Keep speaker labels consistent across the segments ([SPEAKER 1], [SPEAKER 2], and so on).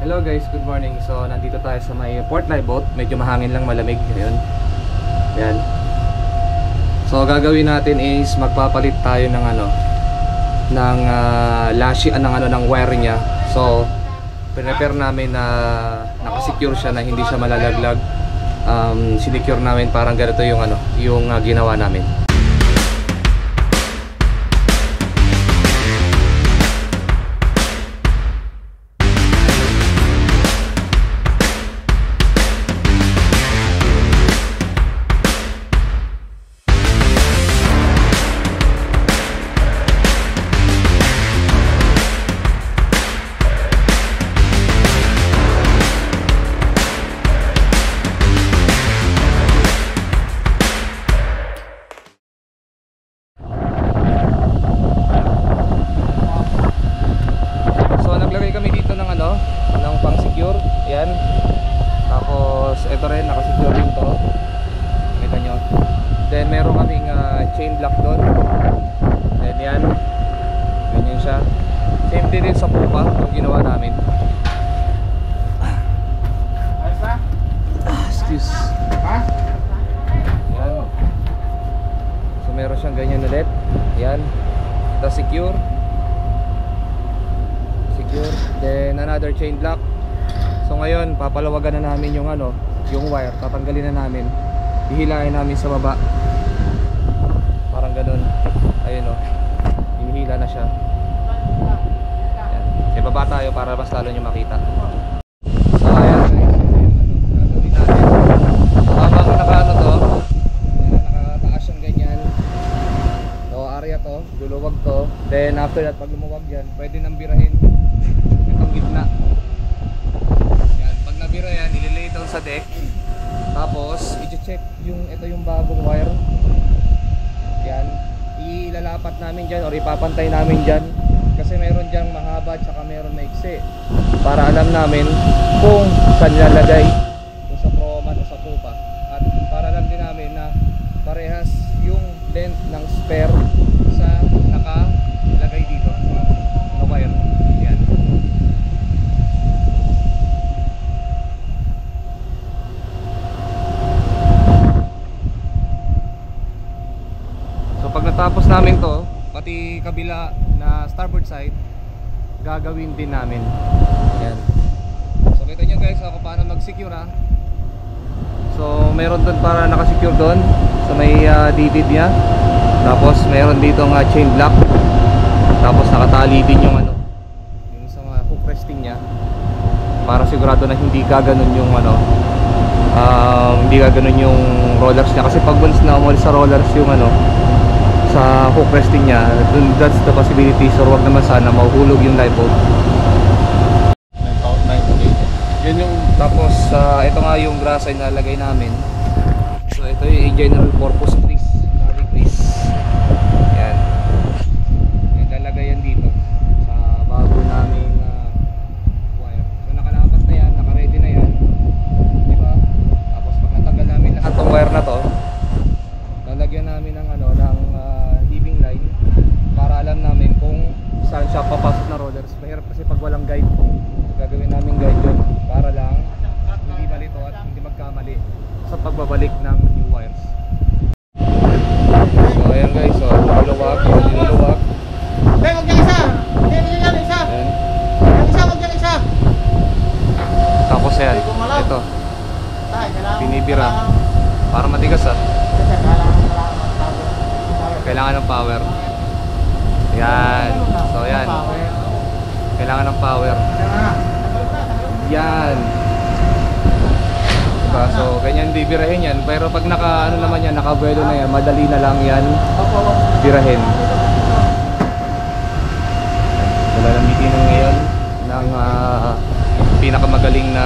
[SPEAKER 1] Hello guys, good morning. So nandito tayo sa may Port Libot. Medyo mahangin lang, malamig ngayon. Yan. So gagawin natin is magpapalit tayo ng ng ng wire niya. So prepare namin na naka-secure siya na hindi siya malalaglag. Sinecure namin, parang ganito yung ginawa namin. Yan. Tapos ito rin, nakasecure din to. Kita nyo. Then meron kaming chain block doon. Then yan. Ganyan siya. Same din sa pupa yung ginawa namin. Excuse. Yan. So meron siyang ganyan ulit. Yan. Tapos secure. Then another chain block. So ngayon papalawagan na namin yung wire, tatanggalin na namin, hihilain namin sa baba. Parang ganun. Ayun hinihila na siya. Ayan. Sa baba tayo para mas lalo nyo makita. So ayan guys, gagawin natin. Habang nakaano to, nakataas yung ganyan. So area to, luluwag to. Then after that, pag lumuwag yan, pwede nang birahin itong gitna. Nabira yan, ililay down sa deck. Tapos i-check ito yung bagong wire. Yan, ilalapat namin dyan or ipapantay namin dyan. Kasi meron dyang mahaba at saka meron maiksi. Para alam namin kung saan lalagay, kung sa proman o sa pupa. At para alam din namin na parehas yung length ng spare sa nakalagay dito na wire. Yan. Pag natapos namin to, pati kabila na starboard side, gagawin din namin. Yan. So kita nyo guys kung paano mag-secure So meron doon para nakasecure doon sa may divid niya. Tapos meron dito nga chain block. Tapos nakatali din yung yung sa mga hook resting niya. Para sigurado na hindi gaganon yung hindi gaganon yung rollers niya. Kasi pag once na umalis sa rollers yung sa hook resting niya, that's the possibility. So wag naman sana mahuhulog yung live bulb. Yun yung tapos ito nga yung grasa na nalagay namin. So ito yung general purpose grease, garlic grease. Yan. Yan lalagay yan dito sa bago naming wire. So nakalapat na yan, naka-ready na yan. Diba? Tapos pag natanggal namin lahat ng wire na to, lalagyan namin ng heaving line para alam namin kung saan siya papasok na rollers. Mahirap kasi pag walang guide. Gagawin namin guide yun para lang hindi malito at hindi magkamali sa pagbabalik ng new wires. So ayan guys, so nakaluwag, dinuluwag.
[SPEAKER 2] Huwag niya isa! Hindi niya isa! Huwag niya isa!
[SPEAKER 1] Tapos yan, ito binibira para matigas kailangan ng power. Yan. So yan. Kailangan ng power. Yan. Diba? So ganyan bibirahin yan. Pero pag naman yan, nakabuelo na yan, madali na lang yan birahin. Wala nang bitin ngayon ng pinakamagaling na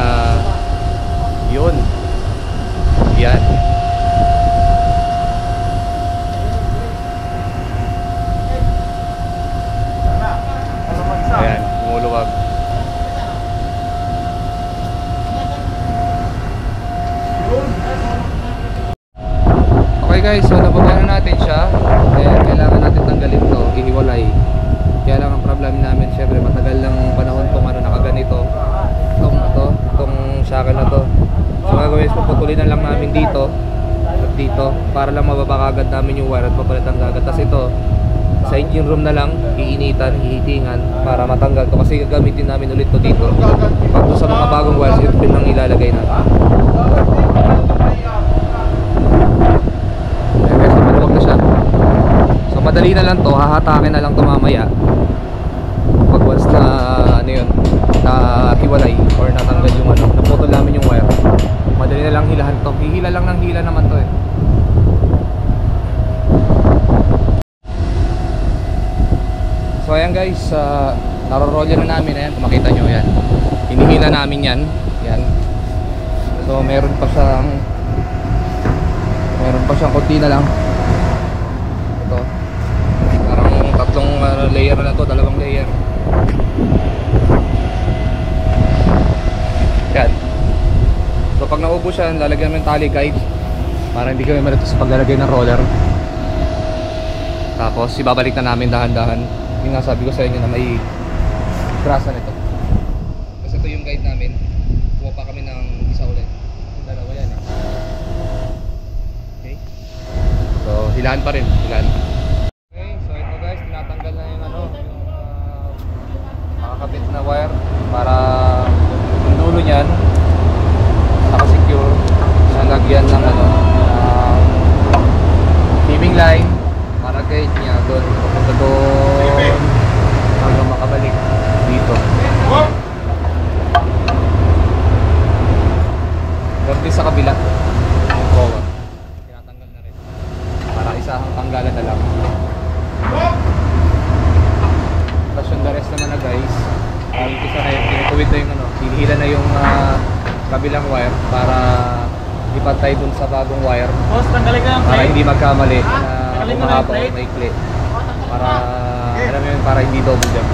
[SPEAKER 1] yun. Yan. Ayan, lumuluwag. Okay guys, so nababa na natin siya. Kailangan natin tanggalin to, ihiwalay. Kaya lang ang problem namin, syempre matagal lang panahon tong nakaganito. Itong ilalagay na lang namin dito at dito para lang mababa agad namin yung wire at papalitan agad. Tapos ito sa engine room na lang iinitan, hihitingan para matanggal to kasi gagamitin namin ulit to dito. Pag sa mga bagong wires ito din lang ilalagay natin. Ayan guys, maluwag na siya. So madali na lang to, hahatakin na lang to mamaya. Pag once na ano yun, na hiwalay or natanggal yung ano, naputol namin yung wire, madali na lang hilahan to. Hihila lang ng hila naman to eh. So ayan guys, narorolyo na namin. Ayan, kung makita nyo yan, hinihila namin yan. Yan. So meron pa siyang konti na lang. Ito parang tatlong layer na to, dalawang layer. Yan. So pag naubos yan, lalagyan namin tali guide para hindi kami malito sa paglalagay ng roller. Tapos ibabalik na namin dahan-dahan. Yung nga sabi ko sa inyo na may grasa nito. Kasi ito yung guide namin. Kuha pa kami ng isa ulit. Yung dalawa yan eh. Okay. So hilahan pa rin, hilahan. Okay, so ito guys, tinatanggal na yung ano, yung makakabit na wire para yung dulo niyan naka-secure sa lagyan ng ano, timing line para guide niya doon papunta doon hanggang makabalik dito. Ganti sa kabila yung proa tinatanggal na rin para isahang tanggalan na lang. Tapos yung the rest naman na guys, isa na yung tinutuwid na yung ano, hinihila na yung kabilang wire para ipantay dun sa bagong wire.
[SPEAKER 2] Boss, tanggalin ka ng
[SPEAKER 1] Para
[SPEAKER 2] plate.
[SPEAKER 1] hindi magkamali na
[SPEAKER 2] Tanggalin mo na
[SPEAKER 1] mahaba
[SPEAKER 2] yung
[SPEAKER 1] o
[SPEAKER 2] plate.
[SPEAKER 1] maikli. Para, alam mo yun, para hindi double jump.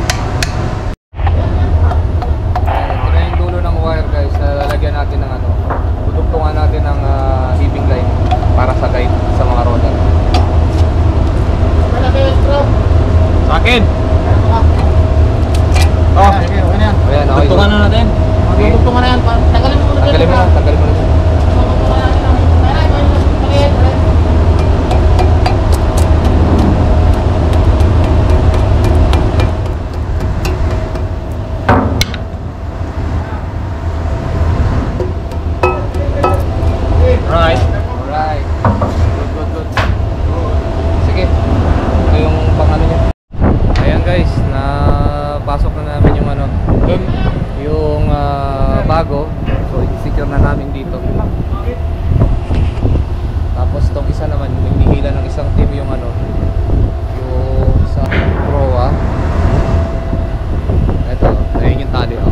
[SPEAKER 1] Ito na yung dulo ng wire guys, na lalagyan natin ng ano, tutugtungan natin ng heaving line para sa guide sa mga roller.
[SPEAKER 2] Sa akin.
[SPEAKER 1] Oh,
[SPEAKER 2] Okay, okay na yan.
[SPEAKER 1] ayan, okay.
[SPEAKER 2] Tugtungan na natin.
[SPEAKER 1] Sige.
[SPEAKER 2] Tugtungan na yan. Tanggalin mo muna.
[SPEAKER 1] Tanggalin mo na, tanggalin mo na.
[SPEAKER 2] Right.
[SPEAKER 1] Alright. Good. Sige. Ito yung pang ano niya. Ayan guys, napasok na namin yung ano, yung bago. So i-secure na namin dito. Tapos itong isa naman, yung nihila ng isang team yung ano, yung sa proa. Ito, ayun yung tali. Oh.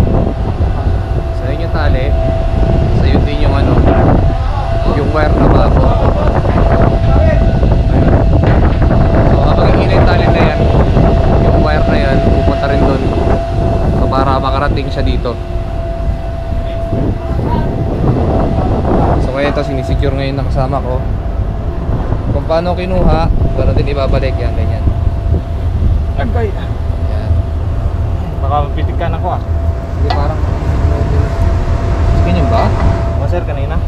[SPEAKER 1] So ayun yung tali. So yun din yung ano, yung wire na bago. Ayun. So kapag ihila yung tali na yan, yung wire na yan pupunta rin dun. So para makarating siya dito. So kaya ito sinisecure ngayon na kasama ko. Kung paano kinuha, gano'n din ibabalik yan, ganyan.
[SPEAKER 2] Agay.
[SPEAKER 1] Yan.
[SPEAKER 2] Baka mapitikan ako ah.
[SPEAKER 1] Hindi parang ganyan ba?
[SPEAKER 2] O sir, kanina.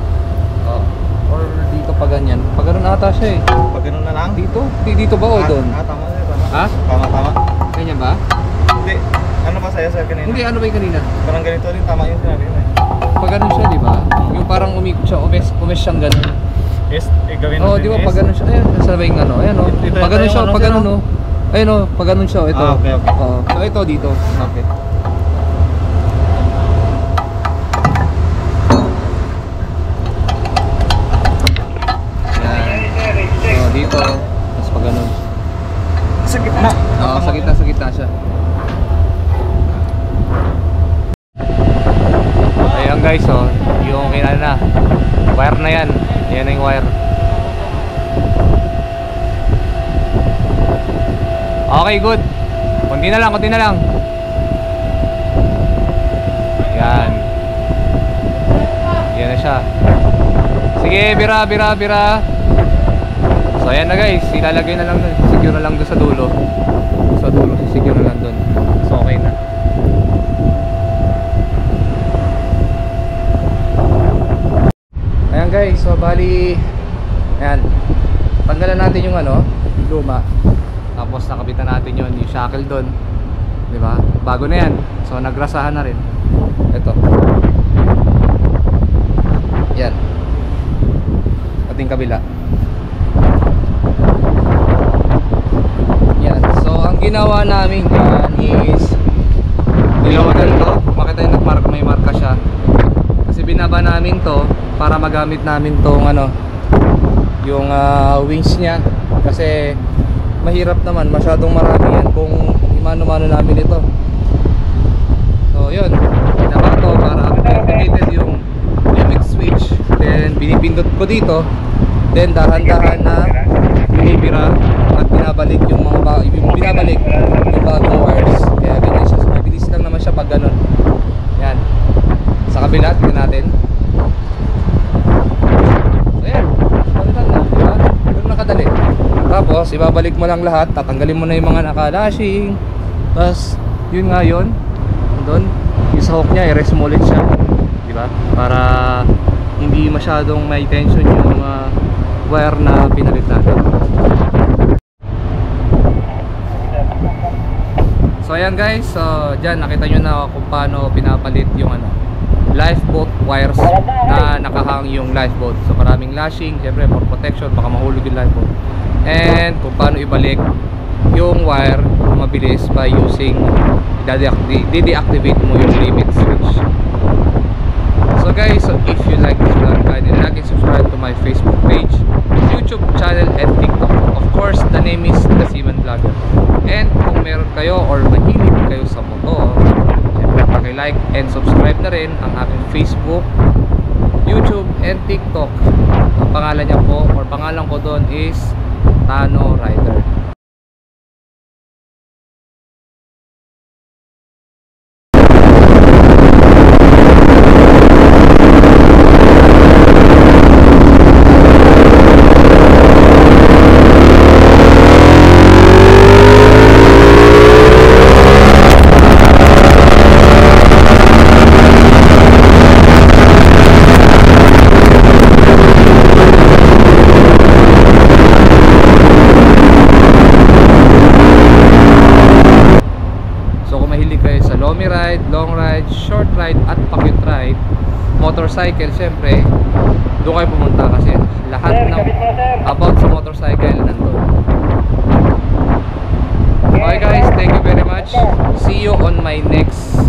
[SPEAKER 1] Oh. Or dito pa ganyan. Pag ganun ata siya eh.
[SPEAKER 2] Pag ganun na lang.
[SPEAKER 1] Dito? Dito ba o doon?
[SPEAKER 2] Tama sir, tama.
[SPEAKER 1] Ha?
[SPEAKER 2] Tama.
[SPEAKER 1] Ganyan ba?
[SPEAKER 2] Hindi. Ano ba sa'yo sir kanina?
[SPEAKER 1] Hindi, ano ba yung kanina?
[SPEAKER 2] Parang ganito rin, tama yung sinabi mo eh.
[SPEAKER 1] Pag ganun siya, di ba? Yung parang umikot siya, umes siyang ganun.
[SPEAKER 2] Yes, gawin
[SPEAKER 1] Oo,
[SPEAKER 2] natin
[SPEAKER 1] di ba?
[SPEAKER 2] yes.
[SPEAKER 1] Pag ganun siya, ayan, nasa ba yung ano? Ayan o.
[SPEAKER 2] Ito
[SPEAKER 1] Pag ganun
[SPEAKER 2] yung
[SPEAKER 1] siya,
[SPEAKER 2] ano,
[SPEAKER 1] pag
[SPEAKER 2] sir,
[SPEAKER 1] ganun
[SPEAKER 2] no?
[SPEAKER 1] o. Ayun o, pag ganun siya, ito.
[SPEAKER 2] Ah, okay.
[SPEAKER 1] Oo. So ito dito. Okay. Yan. So dito, tapos pag ganun.
[SPEAKER 2] Sa gitna.
[SPEAKER 1] Oo, sa gitna siya. Ayan guys, oh, yung kailan na. Wire na yan. Yan na yung wire. Okay, good. Kunti na lang. Yan. Yan na siya. Sige, bira. So ayan na guys, ilalagay na lang dun. Secure na lang dun sa dulo. Secure na lang dun. So okay na. Ayan guys, So bali, ayan, tanggalan natin yung ano, yung luma. Tapos nakabitan natin yung shackle doon, di ba? Bago na yan. So nagrasahan na rin. Ito. Yan. Ating kabila. Yan. So ang ginawa namin yan is nilawagan to. Makita yung nagmark, may marka siya. Kasi binaba namin to para magamit namin tong ano, yung wings niya. Kasi mahirap naman, masyadong marami yan kung imano-mano namin ito. So yun, binaba to para activated yung limit switch. Then binipindot ko dito. Then dahan-dahan na binibira at binabalik yung mga binabalik yung bagong wires. Kaya ganyan siya. So mabilis lang naman siya pag ganun. Yan. Sa kabila, tingnan natin. So yan, balikan na, diba? Ganun nakadali. Tapos ibabalik mo lang lahat. Tatanggalin mo na yung mga naka-lashing. Tapos yun nga yun, doon yung sa hook niya, i-rest mo ulit siya, diba? Para hindi masyadong may tension yung wire na pinalit natin. So ayan guys, so dyan nakita nyo na kung paano pinapalit yung ano, lifeboat wires na nakahang yung lifeboat. So maraming lashing, syempre for protection, baka mahulog yung lifeboat. And kung paano ibalik yung wire na mabilis by using de-deactivate mo yung limit switch. So guys, so if you like this vlog, kindly like and subscribe to my Facebook page, YouTube channel and TikTok. Of course, the name is The Seaman Vlogger. And kung meron kayo or mahilig kayo sa motor, syempre paki-like and subscribe na rin ang aking Facebook, YouTube and TikTok. Ang pangalan niya po or pangalan ko doon is Tano Rider. Long ride, short ride at pocket ride, motorcycle, syempre doon kayo pumunta kasi lahat ng about sa motorcycle nandun. Okay guys, thank you very much. See you on my next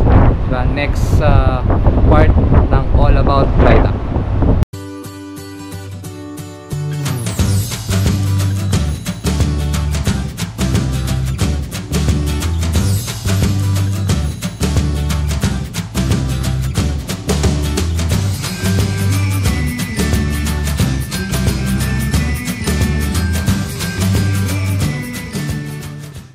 [SPEAKER 1] part ng All About Ride Up.